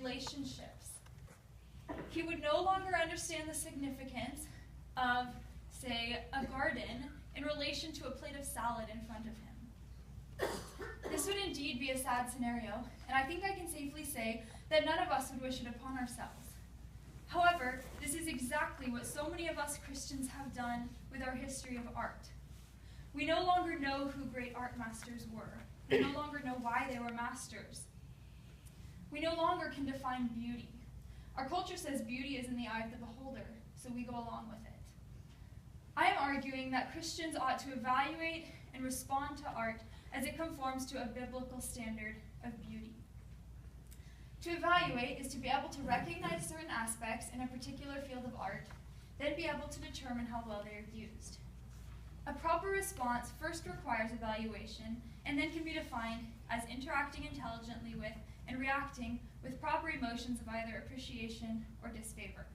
relationships. He would no longer understand the significance of, say, a garden in relation to a plate of salad in front of him. This would indeed be a sad scenario, and I think I can safely say that none of us would wish it upon ourselves. However, this is exactly what so many of us Christians have done with our history of art. We no longer know who great art masters were. We no longer know why they were masters. We no longer can define beauty. Our culture says beauty is in the eye of the beholder, so we go along with it. I am arguing that Christians ought to evaluate and respond to art as it conforms to a biblical standard of beauty. To evaluate is to be able to recognize certain aspects in a particular field of art, then be able to determine how well they are used. A proper response first requires evaluation and then can be defined as interacting intelligently with and reacting with proper emotions of either appreciation or disfavor.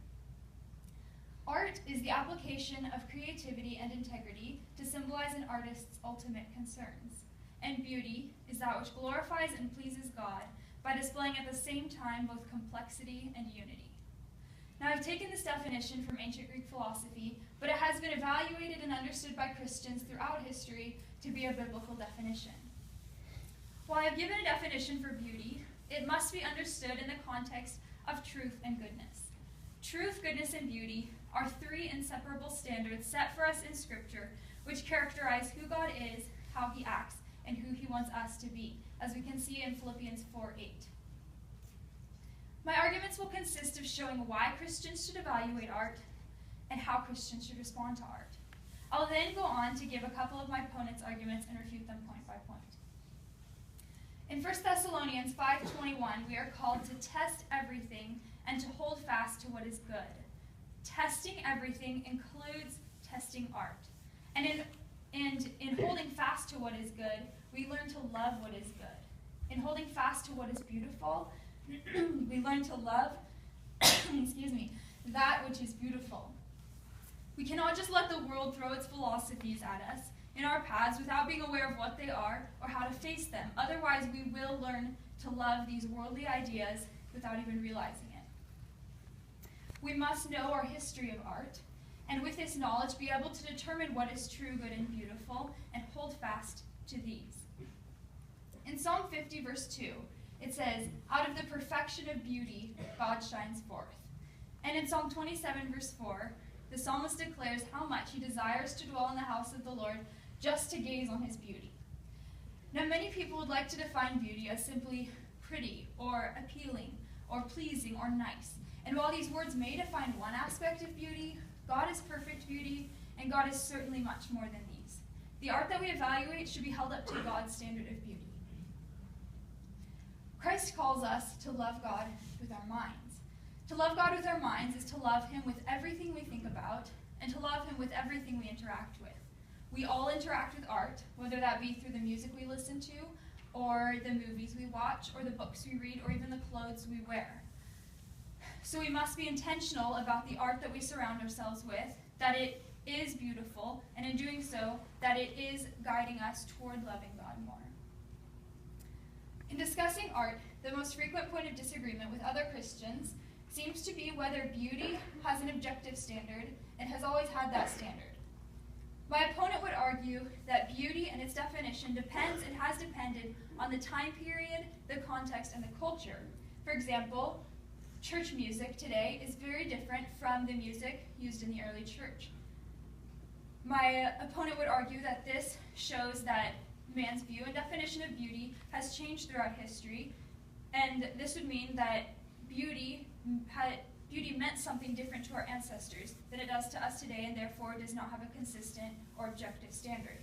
Art is the application of creativity and integrity to symbolize an artist's ultimate concerns, and beauty is that which glorifies and pleases God by displaying at the same time both complexity and unity. Now, I've taken this definition from ancient Greek philosophy, but it has been evaluated and understood by Christians throughout history to be a biblical definition. While I've given a definition for beauty, it must be understood in the context of truth and goodness. Truth, goodness, and beauty are three inseparable standards set for us in Scripture, which characterize who God is, how he acts, and who he wants us to be, as we can see in Philippians 4:8. My arguments will consist of showing why Christians should evaluate art and how Christians should respond to art. I'll then go on to give a couple of my opponent's arguments and refute them point by point. In 1 Thessalonians 5:21, we are called to test everything and to hold fast to what is good. Testing everything includes testing art. And in holding fast to what is good, we learn to love what is good. In holding fast to what is beautiful, we learn to love that which is beautiful. We cannot just let the world throw its philosophies at us in our paths without being aware of what they are or how to face them. Otherwise, we will learn to love these worldly ideas without even realizing it. We must know our history of art, and with this knowledge be able to determine what is true, good, and beautiful, and hold fast to these. In Psalm 50, verse 2, it says, "Out of the perfection of beauty, God shines forth." And in Psalm 27, verse 4, the psalmist declares how much he desires to dwell in the house of the Lord just to gaze on his beauty. Now, many people would like to define beauty as simply pretty, or appealing, or pleasing, or nice. And while these words may define one aspect of beauty, God is perfect beauty, and God is certainly much more than these. The art that we evaluate should be held up to God's standard of beauty. Christ calls us to love God with our minds. To love God with our minds is to love him with everything we think about, and to love him with everything we interact with. We all interact with art, whether that be through the music we listen to, or the movies we watch, or the books we read, or even the clothes we wear. So we must be intentional about the art that we surround ourselves with, that it is beautiful, and in doing so, that it is guiding us toward loving God more. In discussing art, the most frequent point of disagreement with other Christians seems to be whether beauty has an objective standard and has always had that standard. My opponent would argue that beauty and its definition depends and has depended on the time period, the context, and the culture. For example, church music today is very different from the music used in the early church. My opponent would argue that this shows that man's view and definition of beauty has changed throughout history, and this would mean that beauty meant something different to our ancestors than it does to us today, and therefore does not have a consistent or objective standard.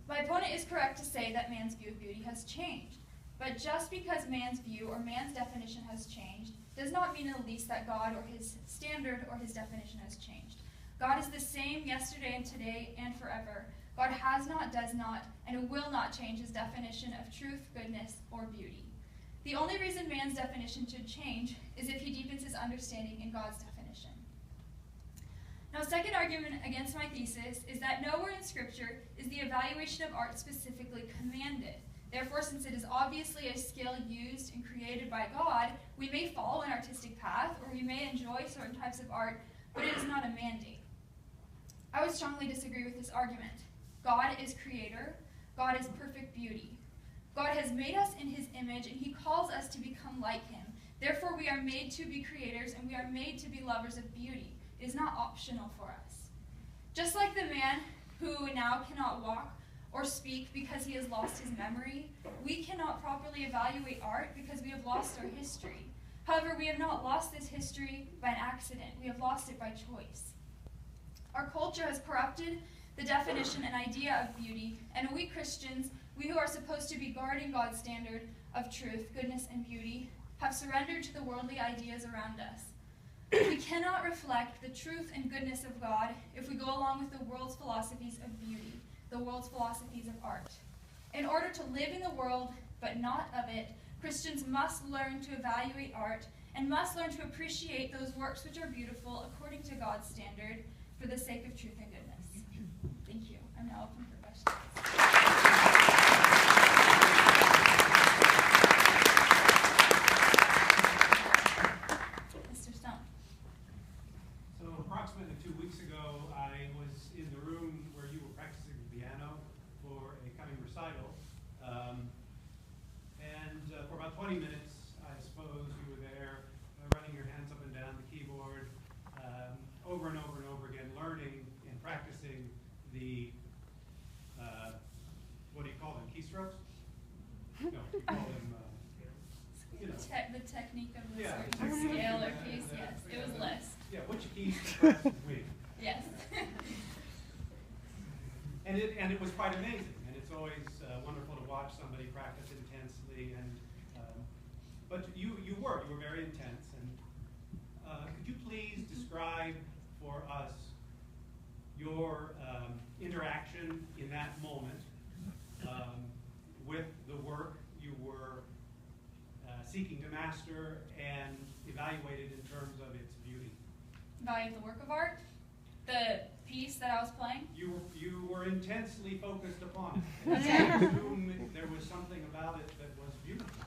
My opponent is correct to say that man's view of beauty has changed, but just because man's view or man's definition has changed does not mean in the least that God or his standard or his definition has changed. God is the same yesterday and today and forever. God has not, does not, and will not change his definition of truth, goodness, or beauty. The only reason man's definition should change is if he deepens his understanding in God's definition. Now, a second argument against my thesis is that nowhere in Scripture is the evaluation of art specifically commanded. Therefore, since it is obviously a skill used and created by God, we may follow an artistic path, or we may enjoy certain types of art, but it is not a mandate. I would strongly disagree with this argument. God is creator. God is perfect beauty. God has made us in his image, and he calls us to become like him. Therefore, we are made to be creators, and we are made to be lovers of beauty. It is not optional for us. Just like the man who now cannot walk or speak because he has lost his memory, we cannot properly evaluate art because we have lost our history. However, we have not lost this history by an accident. We have lost it by choice. Our culture has corrupted the definition and idea of beauty, and we Christians, we who are supposed to be guarding God's standard of truth, goodness, and beauty, have surrendered to the worldly ideas around us. We cannot reflect the truth and goodness of God if we go along with the world's philosophies of beauty, the world's philosophies of art. In order to live in the world, but not of it, Christians must learn to evaluate art and must learn to appreciate those works which are beautiful according to God's standard for the sake of truth and goodness. Thank you. I'm now open for questions. Approximately 2 weeks ago, I was in the room where you were practicing the piano for a coming recital. For about 20 minutes, I suppose, you were there running your hands up and down the keyboard over and over and over again, learning and practicing the, what do you call them, keystrokes? No, you call them, the technique of the certain scale or piece, yes. It was less. Yeah, which keys to press with. Yes. And it was quite amazing, and it's always wonderful to watch somebody practice intensely. And but you were very intense. And could you please describe for us your interaction in that moment with the work you were seeking to master and evaluated in terms of its beauty? Value of the work of art? The piece that I was playing? You were intensely focused upon it. And I assume there was something about it that was beautiful.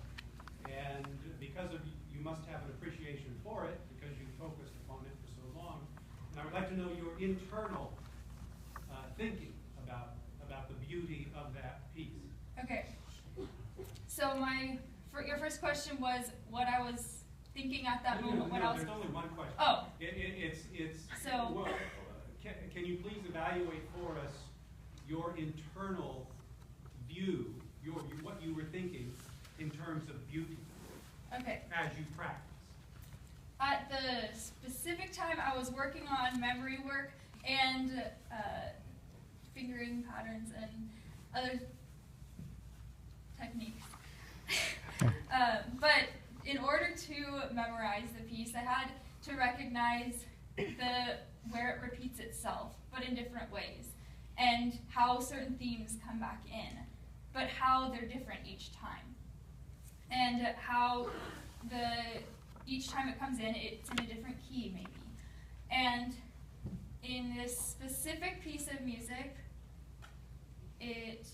And because of you must have an appreciation for it because you focused upon it for so long. And I would like to know your internal thinking about the beauty of that piece. Okay. So your first question was what I was thinking at that moment when I was. There's only one question. Oh. It's so. Well, can you please evaluate for us your internal view, what you were thinking in terms of beauty? Okay. As you practice. At the specific time, I was working on memory work and fingering patterns and other techniques. But in order to memorize the piece, I had to recognize where it repeats itself, but in different ways, and how certain themes come back in, but how they're different each time, and how each time it comes in, it's in a different key, maybe. And in this specific piece of music, it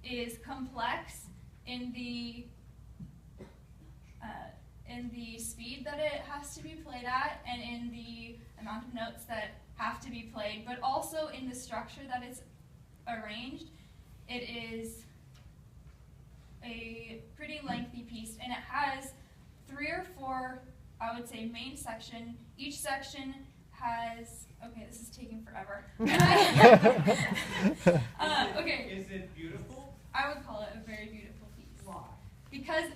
is complex in the speed that it has to be played at, and in the amount of notes that have to be played, but also in the structure that it's arranged. It is a pretty lengthy piece, and it has 3 or 4, I would say, main section. Each section has, okay, this is taking forever. Okay. Is it beautiful? I would call it a very beautiful piece. Why? Because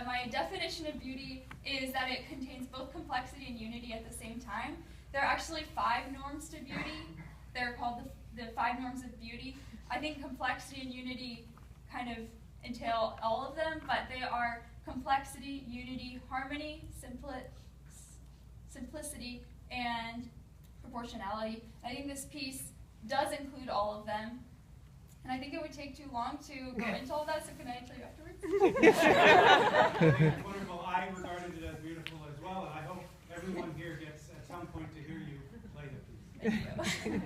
my definition of beauty is that it contains both complexity and unity at the same time. There are actually 5 norms to beauty. They're called the 5 norms of beauty. I think complexity and unity kind of entail all of them, but they are complexity, unity, harmony, simplicity, and proportionality. I think this piece does include all of them. And I think it would take too long to go into all of that, so can I tell you afterwards? It's wonderful. I regarded it as beautiful as well, and I hope everyone here gets at some point to hear you play the piece. Thank you.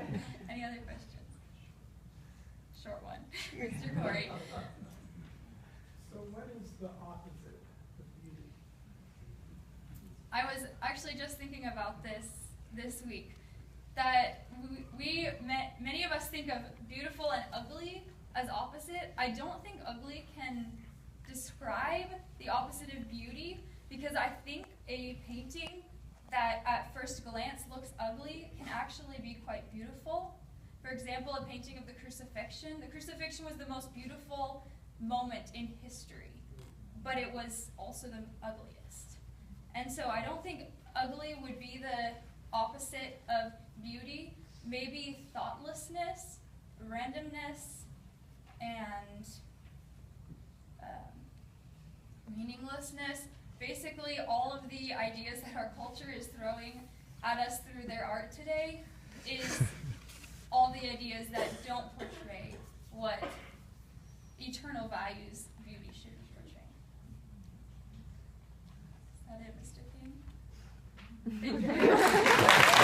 Any other questions? Short one. Mr. Corey. I was actually just thinking about this week, that many of us think of beautiful and ugly as opposite. I don't think ugly can describe the opposite of beauty, because I think a painting that at first glance looks ugly can actually be quite beautiful. For example, a painting of the crucifixion. The crucifixion was the most beautiful moment in history, but it was also the ugliest. And so I don't think ugly would be the opposite of beauty. Maybe thoughtlessness, randomness, and meaninglessness. Basically, all of the ideas that our culture is throwing at us through their art today is all the ideas that don't portray what eternal values beauty should portray. Is that it, Mr. King? Thank you.